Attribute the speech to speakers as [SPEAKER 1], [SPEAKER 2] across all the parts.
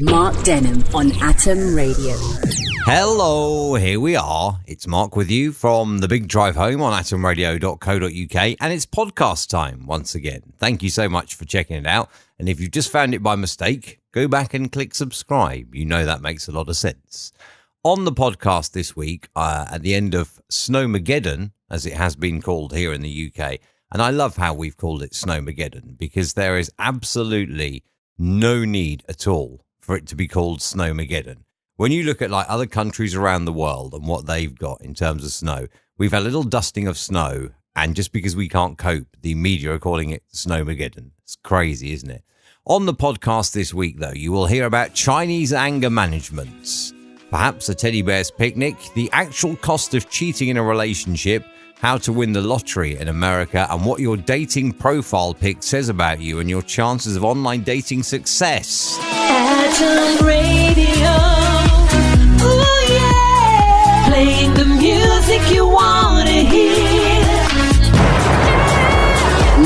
[SPEAKER 1] Mark Denham on Atom Radio.
[SPEAKER 2] Hello, here we are. It's Mark with you from the Big Drive Home on atomradio.co.uk, and it's podcast time once again. Thank you so much for checking it out. And if you've just found it by mistake, go back and click subscribe. You know that makes a lot of sense. On the podcast this week, at the end of Snowmageddon, as it has been called here in the UK, and I love how we've called it Snowmageddon because there is absolutely no need at all for it to be called Snowmageddon. When you look at like other countries around the world and what they've got in terms of snow, we've had a little dusting of snow, and just because we can't cope, the media are calling it Snowmageddon. It's crazy, isn't it? On the podcast this week, though, you will hear about Chinese anger management, perhaps a teddy bear's picnic, the actual cost of cheating in a relationship, how to win the lottery in America, and what your dating profile pic says about you and your chances of online dating success.
[SPEAKER 3] Atom Radio, ooh yeah, playing the music you want to hear.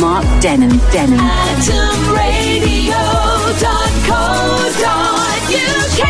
[SPEAKER 1] Mark Denham.
[SPEAKER 3] AtomRadio.co.uk.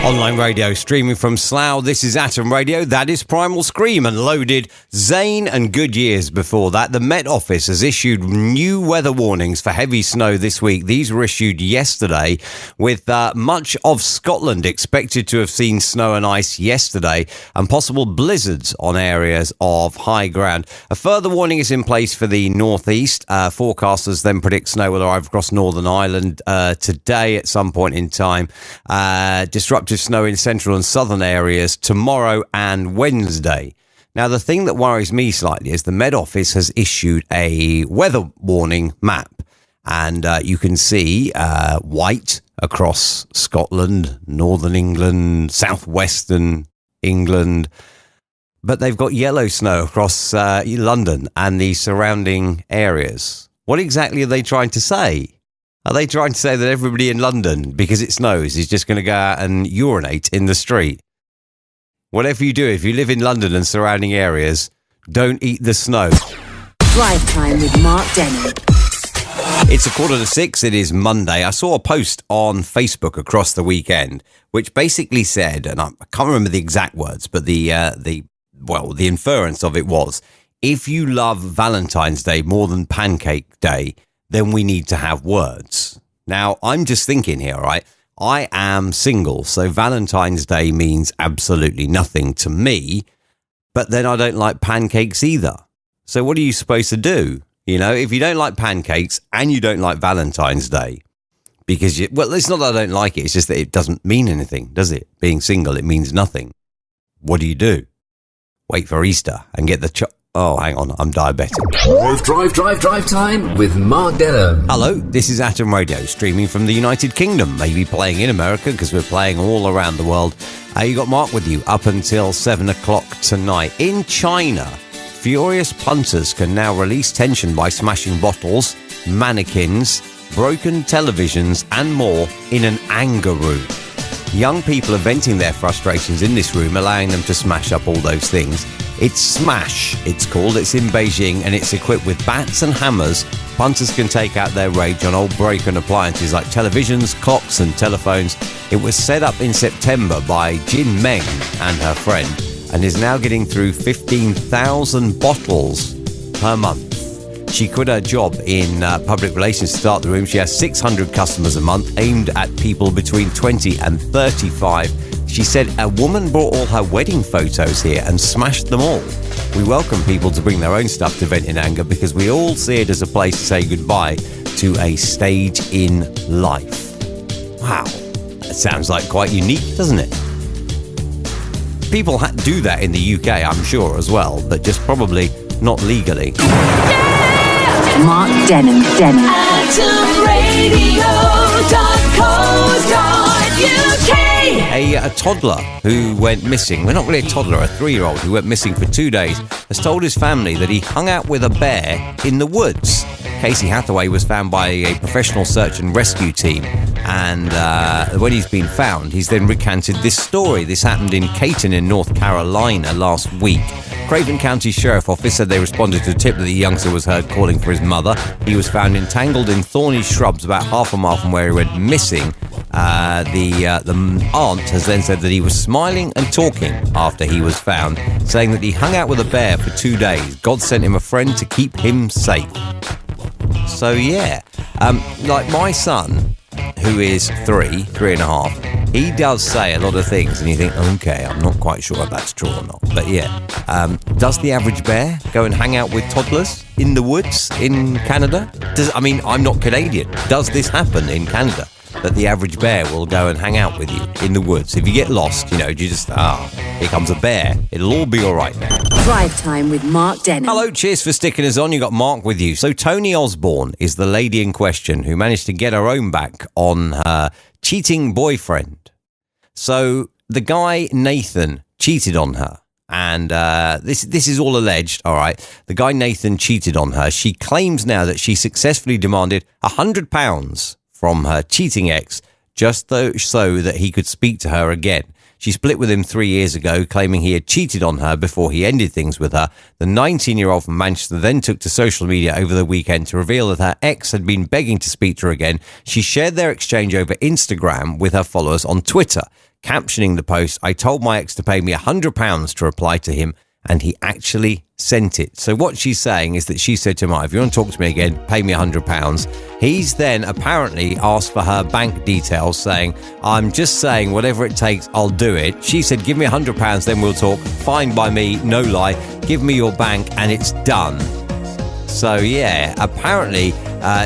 [SPEAKER 2] Online radio streaming from Slough. This is Atom Radio. That is Primal Scream and Loaded. Zane and good years before that. The Met Office has issued new weather warnings for heavy snow this week. These were issued yesterday, with much of Scotland expected to have seen snow and ice yesterday and possible blizzards on areas of high ground. A further warning is in place for the northeast. Forecasters then predict snow will arrive across Northern Ireland today at some point in time. Disruptive snow in central and southern areas tomorrow and Wednesday. Now, the thing that worries me slightly is the Met Office has issued a weather warning map, and you can see white across Scotland, northern England, southwestern England, but they've got yellow snow across London and the surrounding areas. What exactly are they trying to say? Are they trying to say that everybody in London, because it snows, is just going to go out and urinate in the street? Whatever you do, if you live in London and surrounding areas, don't eat the snow.
[SPEAKER 1] Drive Time with Mark Denham.
[SPEAKER 2] It's 5:45. It is Monday. I saw a post on Facebook across the weekend, which basically said, and I can't remember the exact words, but the inference of it was, if you love Valentine's Day more than Pancake Day, then we need to have words. Now, I'm just thinking here, right? I am single, so Valentine's Day means absolutely nothing to me, but then I don't like pancakes either. So what are you supposed to do? You know, if you don't like pancakes and you don't like Valentine's Day, because well, it's not that I don't like it, it's just that it doesn't mean anything, does it? Being single, it means nothing. What do? Wait for Easter and get the oh, hang on, I'm diabetic.
[SPEAKER 4] Drive time with Mark Denham.
[SPEAKER 2] Hello, this is Atom Radio, streaming from the United Kingdom, maybe playing in America because we're playing all around the world. You got Mark with you up until 7 o'clock tonight. In China, furious punters can now release tension by smashing bottles, mannequins, broken televisions and more in an anger room. Young people are venting their frustrations in this room, allowing them to smash up all those things. It's Smash, it's called. It's in Beijing, and it's equipped with bats and hammers. Punters can take out their rage on old broken appliances like televisions, clocks and telephones. It was set up in September by Jin Meng and her friend, and is now getting through 15,000 bottles per month. She quit her job in public relations to start the room. She has 600 customers a month, aimed at people between 20 and 35. She said a woman brought all her wedding photos here and smashed them all. We welcome people to bring their own stuff to vent in anger because we all see it as a place to say goodbye to a stage in life. Wow, that sounds like quite unique, doesn't it? People do that in the UK, I'm sure, as well, but just probably not legally.
[SPEAKER 1] Mark Denham.
[SPEAKER 3] AtomRadio.co.uk.
[SPEAKER 2] A toddler who went missing, well, not really a toddler, a 3-year-old who went missing for 2 days, has told his family that he hung out with a bear in the woods. Casey Hathaway was found by a professional search and rescue team, and when he's been found, he's then recanted this story. This happened in Caton in North Carolina last week. Craven County Sheriff Office said they responded to a tip that the youngster was heard calling for his mother. He was found entangled in thorny shrubs about half a mile from where he went missing. The aunt has then said that he was smiling and talking after he was found, saying that he hung out with a bear for 2 days. God sent him a friend to keep him safe. So yeah, like my son, who is three and a half, he does say a lot of things and you think, okay, I'm not quite sure if that's true or not. But yeah, does the average bear go and hang out with toddlers in the woods in Canada? I'm not Canadian. Does this happen in Canada? That the average bear will go and hang out with you in the woods? If you get lost, you just, here comes a bear. It'll all be all right now.
[SPEAKER 1] Drive Time with Mark Denham.
[SPEAKER 2] Hello, cheers for sticking us on. You got Mark with you. So Tony Osborne is the lady in question who managed to get her own back on her cheating boyfriend. So the guy, Nathan, cheated on her. And this is all alleged, all right. The guy, Nathan, cheated on her. She claims now that she successfully demanded £100 from her cheating ex just so that he could speak to her again. She split with him 3 years ago, claiming he had cheated on her before he ended things with her. The 19-year-old from Manchester then took to social media over the weekend to reveal that her ex had been begging to speak to her again. She shared their exchange over Instagram with her followers on Twitter, captioning the post, "I told my ex to pay me £100 to reply to him, and he actually sent it." So what she's saying is that she said to him, "If you want to talk to me again, pay me £100. He's then apparently asked for her bank details, saying, "I'm just saying whatever it takes, I'll do it." She said, "Give me £100, then we'll talk." Fine by me, no lie. Give me your bank and it's done. So yeah, apparently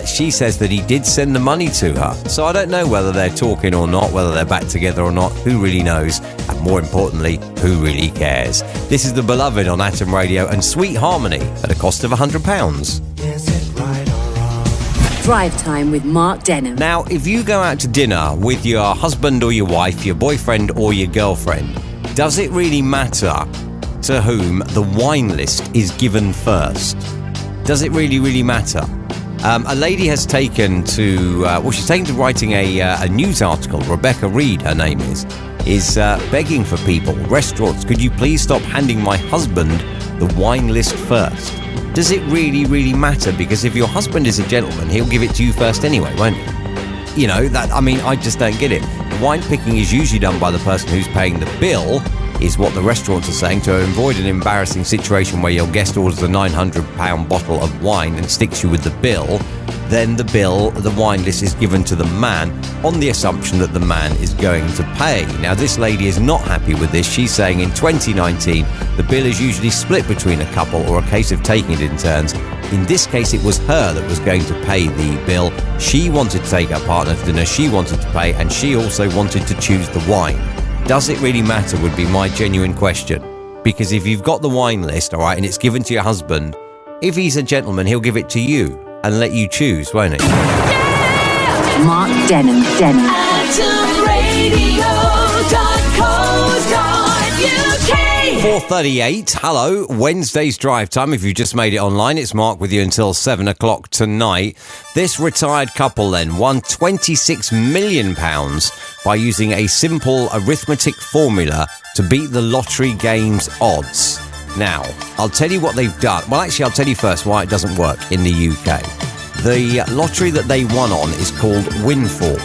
[SPEAKER 2] she says that he did send the money to her. So I don't know whether they're talking or not, whether they're back together or not. Who really knows? And more importantly, who really cares? This is The Beloved on Atom Radio and Sweet Harmony at a cost of £100.
[SPEAKER 5] Is it right or wrong?
[SPEAKER 1] Drive Time with Mark Denham.
[SPEAKER 2] Now, if you go out to dinner with your husband or your wife, your boyfriend or your girlfriend, does it really matter to whom the wine list is given first? Does it really matter? A lady has taken to, she's taken to writing a news article. Rebecca Reed, her name is begging for people, restaurants, could you please stop handing my husband the wine list first? Does it really matter? Because if your husband is a gentleman, he'll give it to you first anyway, won't he? I just don't get it. Wine picking is usually done by the person who's paying the bill, is what the restaurants are saying, to avoid an embarrassing situation where your guest orders a £900 bottle of wine and sticks you with the bill. Then the wine list is given to the man on the assumption that the man is going to pay. Now, this lady is not happy with this. She's saying in 2019, the bill is usually split between a couple or a case of taking it in turns. In this case, it was her that was going to pay the bill. She wanted to take her partner to dinner, she wanted to pay, and she also wanted to choose the wine. Does it really matter would be my genuine question. Because if you've got the wine list, all right, and it's given to your husband, if he's a gentleman, he'll give it to you and let you choose, won't he?
[SPEAKER 1] Mark Denham.
[SPEAKER 3] AtomRadio.co.uk
[SPEAKER 2] 4:38. Hello, Wednesday's Drive Time. If you've just made it online, it's Mark with you until 7 o'clock tonight. This retired couple then won £26 million by using a simple arithmetic formula to beat the lottery game's odds. Now, I'll tell you what they've done. Well, actually, I'll tell you first why it doesn't work in the UK. The lottery that they won on is called Windfall.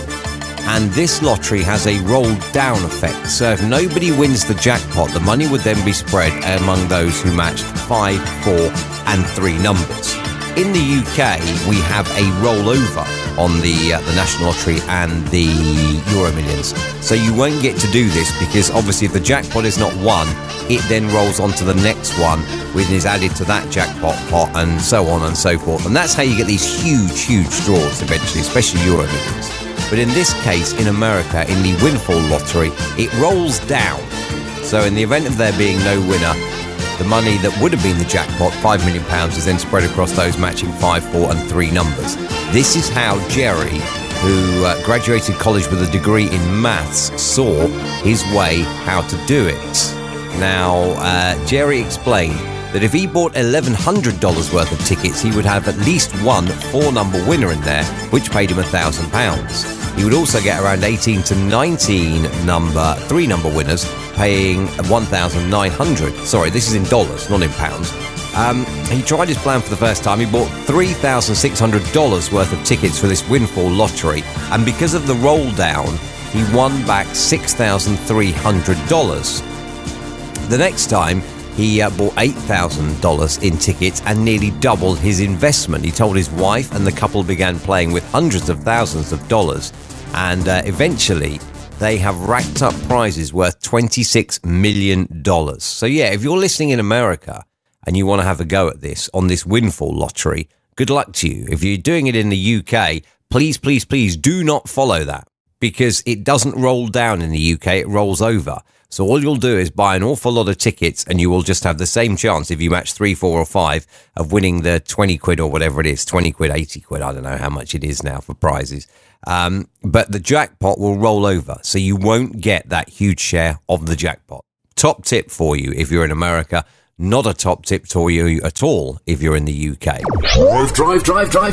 [SPEAKER 2] And this lottery has a roll-down effect. So if nobody wins the jackpot, the money would then be spread among those who matched 5, 4 and 3 numbers. In the UK, we have a rollover on the National Lottery and the Euro Millions. So you won't get to do this because obviously if the jackpot is not won, it then rolls on to the next one, which is added to that jackpot pot and so on and so forth. And that's how you get these huge draws eventually, especially Euro Millions. But in this case, in America, in the Windfall Lottery, it rolls down. So in the event of there being no winner, the money that would have been the jackpot, £5 million, is then spread across those matching 5, 4 and 3 numbers. This is how Jerry, who graduated college with a degree in maths, saw his way how to do it. Now, Jerry explained that if he bought $1,100 worth of tickets, he would have at least one 4-number winner in there, which paid him £1,000. He would also get around 18 to 19 three-number winners, paying $1,900. Sorry, this is in dollars, not in pounds. He tried his plan for the first time. He bought $3,600 worth of tickets for this windfall lottery, and because of the roll down, he won back $6,300. The next time, he bought $8,000 in tickets and nearly doubled his investment. He told his wife, and the couple began playing with hundreds of thousands of dollars, and eventually they have racked up prizes worth $26 million. So yeah, if you're listening in America and you want to have a go at this on this windfall lottery, good luck to you. If you're doing it in the UK, please, please, please do not follow that, because it doesn't roll down in the UK, it rolls over. So all you'll do is buy an awful lot of tickets, and you will just have the same chance if you match 3, 4 or 5 of winning the 20 quid or whatever it is, 20 quid, 80 quid. I don't know how much it is now for prizes. But the jackpot will roll over, so you won't get that huge share of the jackpot. Top tip for you if you're in America. Not a top tip for you at all if you're in the UK.
[SPEAKER 4] Drive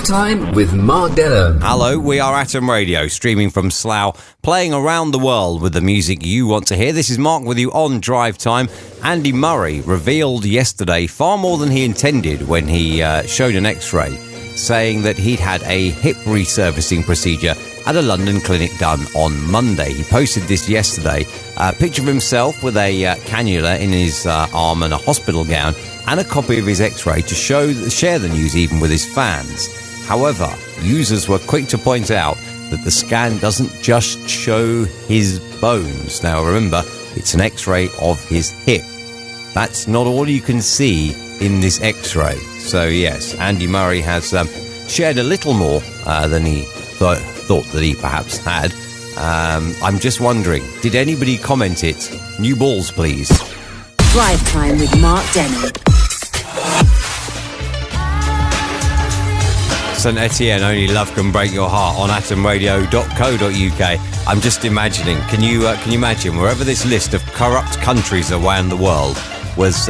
[SPEAKER 4] time with Mark Denham.
[SPEAKER 2] Hello, we are Atom Radio, streaming from Slough, playing around the world with the music you want to hear. This is Mark with you on Drive Time. Andy Murray revealed yesterday far more than he intended when he showed an X-ray, saying that he'd had a hip resurfacing procedure at a London clinic done on Monday. He posted this yesterday, a picture of himself with a cannula in his arm and a hospital gown, and a copy of his X-ray to share the news even with his fans. However, users were quick to point out that the scan doesn't just show his bones. Now remember, it's an X-ray of his hip. That's not all you can see in this X-ray. So yes, Andy Murray has shared a little more than he thought that he perhaps had. I'm just wondering, did anybody comment it? New balls, please.
[SPEAKER 1] Drive Time with Mark Denham.
[SPEAKER 2] St Etienne, Only Love Can Break Your Heart on atomradio.co.uk. I'm just imagining, can you imagine, wherever this list of corrupt countries around the world was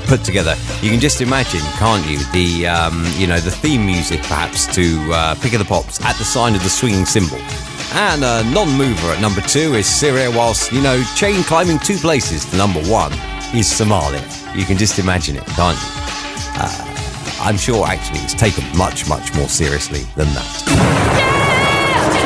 [SPEAKER 2] put together, you can just imagine, can't you, the theme music perhaps to Pick of the Pops at the sign of the swinging cymbal. And a non-mover at number 2 is Syria, whilst, chain climbing 2 places to number 1 is Somalia. You can just imagine it, can't you? I'm sure actually it's taken much, much more seriously than that.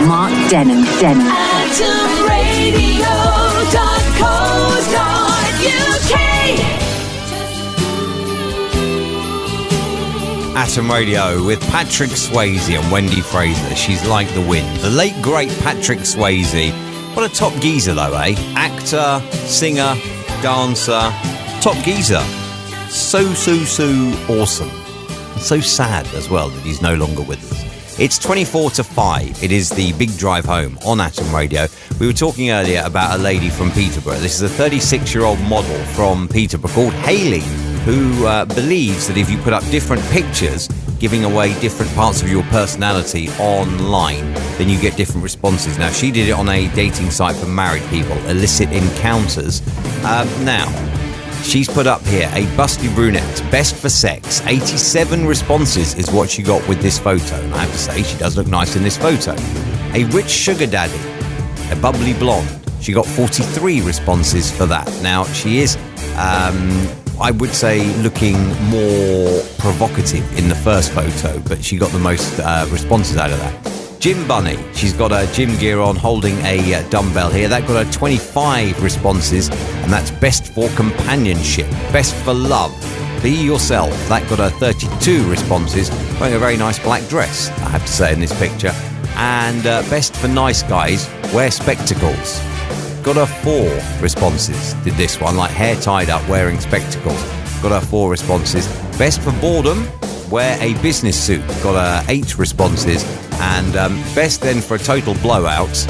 [SPEAKER 1] Mark Denham.
[SPEAKER 3] Atomradio.co.uk.
[SPEAKER 2] Atom Radio with Patrick Swayze and Wendy Fraser. She's like the wind. The late, great Patrick Swayze. What a top geezer, though, eh? Actor, singer, dancer, top geezer. So awesome. And so sad as well that he's no longer with us. It's 24 to 5. It is the big drive home on Atom Radio. We were talking earlier about a lady from Peterborough. This is a 36-year-old model from Peterborough called Hayley, who believes that if you put up different pictures giving away different parts of your personality online, then you get different responses. Now, she did it on a dating site for married people, Illicit Encounters. Now, she's put up here a busty brunette, best for sex. 87 responses is what she got with this photo. And I have to say, she does look nice in this photo. A rich sugar daddy, a bubbly blonde. She got 43 responses for that. Now, she is, I would say, looking more provocative in the first photo, but she got the most responses out of that. Gym Bunny, she's got her gym gear on, holding a dumbbell here. That got her 25 responses, and that's best for companionship, best for love, be yourself. That got her 32 responses, wearing a very nice black dress, I have to say, in this picture. And best for nice guys, wear spectacles. Got her 4 responses, did this one, like hair tied up, wearing spectacles. Got her 4 responses. Best for boredom, wear a business suit. Got her 8 responses. And best then for a total blowout,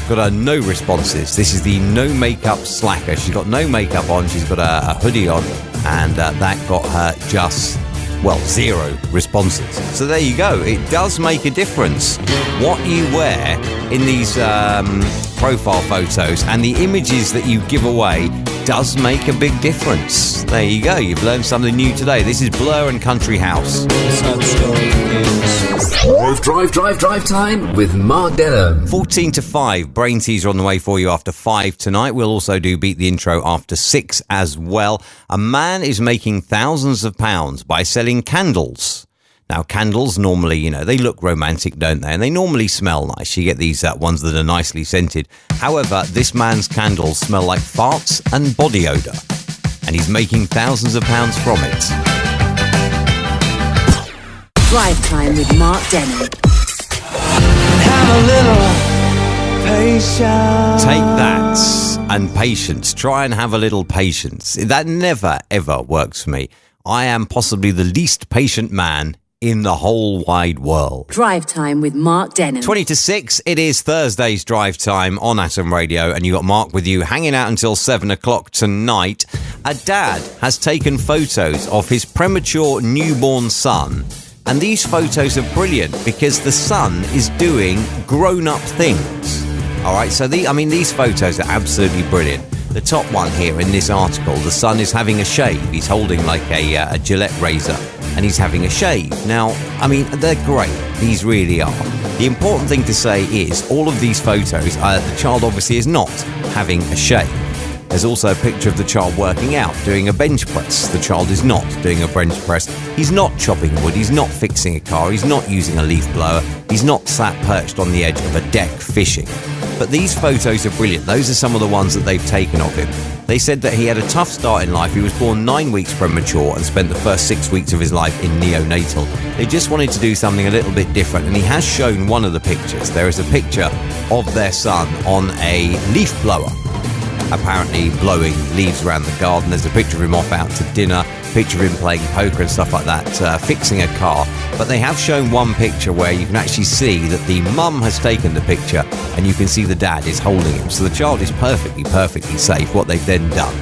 [SPEAKER 2] got her no responses. This is the no makeup slacker. She's got no makeup on, she's got a hoodie on, and that got her just, 0 responses. So there you go. It does make a difference what you wear in these profile photos, and the images that you give away does make a big difference. There you go. You've learned something new today. This is Blur and Country House.
[SPEAKER 4] Drive time with Mark Denham.
[SPEAKER 2] 14 to 5. Brain teaser on the way for you after 5 tonight. We'll also do Beat the Intro after 6 as well. A man is making thousands of pounds by selling candles. Now, candles normally, they look romantic, don't they? And they normally smell nice. You get these ones that are nicely scented. However, this man's candles smell like farts and body odour. And he's making thousands of pounds from it.
[SPEAKER 1] Drive Time with Mark Denham.
[SPEAKER 5] Have a little patience.
[SPEAKER 2] Take that and patience. Try and have a little patience. That never, ever works for me. I am possibly the least patient man in the whole wide world.
[SPEAKER 1] Drive Time with Mark Denham.
[SPEAKER 2] 20 to 6, it is Thursday's Drive Time on Atom Radio, and you got Mark with you hanging out until 7 o'clock tonight. A dad has taken photos of his premature newborn son, and these photos are brilliant because the son is doing grown-up things. All right, so these photos are absolutely brilliant. The top one here in this article, the son is having a shave. He's holding like a Gillette razor, and he's having a shave. Now, they're great. These really are. The important thing to say is all of these photos, the child obviously is not having a shave. There's also a picture of the child working out, doing a bench press. The child is not doing a bench press. He's not chopping wood. He's not fixing a car. He's not using a leaf blower. He's not sat perched on the edge of a deck fishing. But these photos are brilliant. Those are some of the ones that they've taken of him. They said that he had a tough start in life. He was born 9 weeks premature and spent the first 6 weeks of his life in neonatal. They just wanted to do something a little bit different, and he has shown one of the pictures. There is a picture of their son on a leaf blower, apparently blowing leaves around the garden. There's a picture of him off out to dinner, picture of him playing poker and stuff like that, fixing a car. But they have shown one picture where you can actually see that the mum has taken the picture and you can see the dad is holding him. So the child is perfectly safe. What they've then done,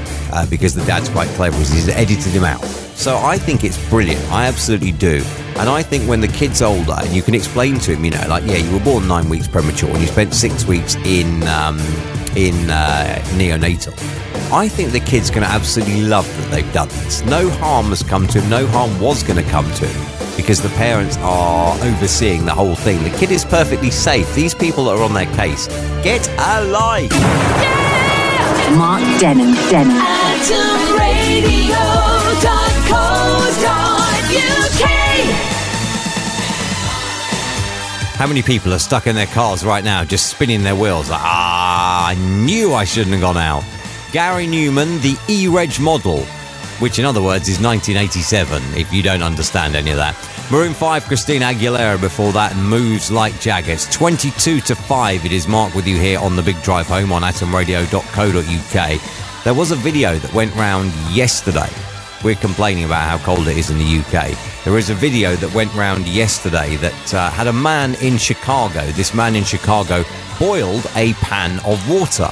[SPEAKER 2] because the dad's quite clever, is he's edited him out. So I think it's brilliant. I absolutely do. And I think when the kid's older and you can explain to him, you were born 9 weeks premature and you spent 6 weeks in neonatal. I think the kid's going to absolutely love that they've done this. No harm has come to him. No harm was going to come to him because the parents are overseeing the whole thing. The kid is perfectly safe. These people that are on their case, get a life.
[SPEAKER 1] Mark Denham.
[SPEAKER 3] AtomRadio.co.uk.
[SPEAKER 2] How many people are stuck in their cars right now just spinning their wheels like, I knew I shouldn't have gone out. Gary Newman, the E-Reg model, which in other words is 1987, if you don't understand any of that. Maroon 5, Christina Aguilera before that, and Moves Like Jaggers. 22 to 5, it is Mark with you here on the Big Drive Home on atomradio.co.uk. There was a video that went round yesterday. We're complaining about how cold it is in the UK. There is a video that went round yesterday that had a man in Chicago. This man in Chicago boiled a pan of water.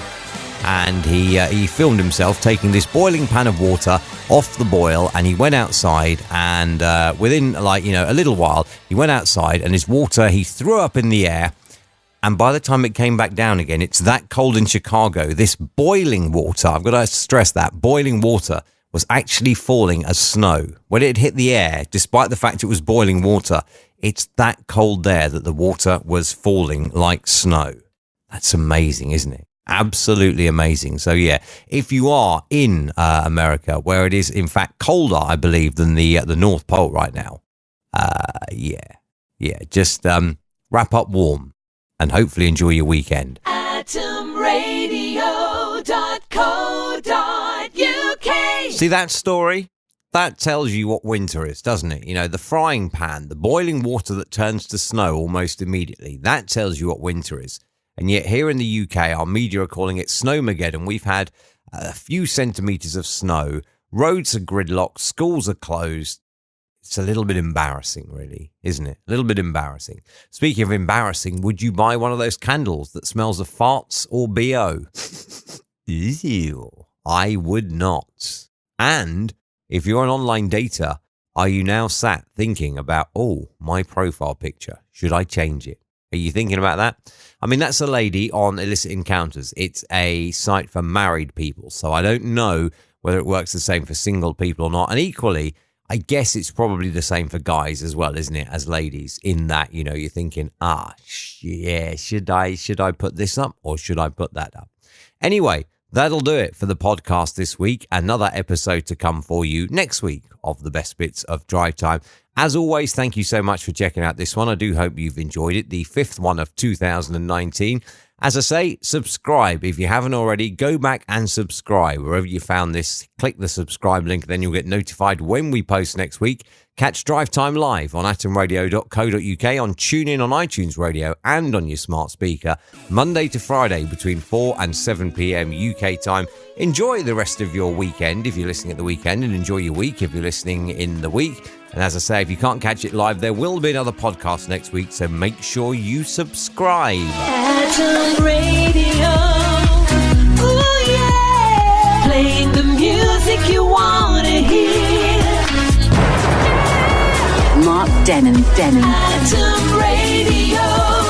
[SPEAKER 2] And he filmed himself taking this boiling pan of water off the boil, and he went outside, and within a little while, he went outside and his water he threw up in the air, and by the time it came back down again, it's that cold in Chicago. This boiling water, I've got to stress that, boiling water was actually falling as snow. When it hit the air, despite the fact it was boiling water, it's that cold there that the water was falling like snow. That's amazing, isn't it? Absolutely amazing. So yeah, if you are in America, where it is in fact colder, I believe, than the North Pole right now, just wrap up warm and hopefully enjoy your weekend.
[SPEAKER 3] AtomRadio.co.uk.
[SPEAKER 2] See that story? That tells you what winter is, doesn't it? The frying pan, the boiling water that turns to snow almost immediately. That tells you what winter is. And yet here in the UK, our media are calling it Snowmageddon. We've had a few centimetres of snow. Roads are gridlocked. Schools are closed. It's a little bit embarrassing, really, isn't it? A little bit embarrassing. Speaking of embarrassing, would you buy one of those candles that smells of farts or BO? Ew, I would not. And if you're an online dater, are you now sat thinking about, my profile picture, should I change it? Are you thinking about that? I mean, that's a lady on Illicit Encounters. It's a site for married people. So I don't know whether it works the same for single people or not. And equally, I guess it's probably the same for guys as well, isn't it? As ladies, in that, you know, you're thinking, should I put this up or should I put that up? Anyway, that'll do it for the podcast this week. Another episode to come for you next week of the best bits of Drive Time. As always, thank you so much for checking out this one. I do hope you've enjoyed it. The 5th one of 2019. As I say, subscribe. If you haven't already, go back and subscribe. Wherever you found this, click the subscribe link, then you'll get notified when we post next week. Catch Drive Time live on atomradio.co.uk, on TuneIn, on iTunes Radio, and on your smart speaker, Monday to Friday between 4 and 7 p.m. UK time. Enjoy the rest of your weekend if you're listening at the weekend, and enjoy your week if you're listening in the week. And as I say, if you can't catch it live, there will be another podcast next week, so make sure you subscribe.
[SPEAKER 3] Atom Radio. Ooh, yeah. Playing the music you want to hear.
[SPEAKER 1] Mark Denon.
[SPEAKER 3] Atom Radio.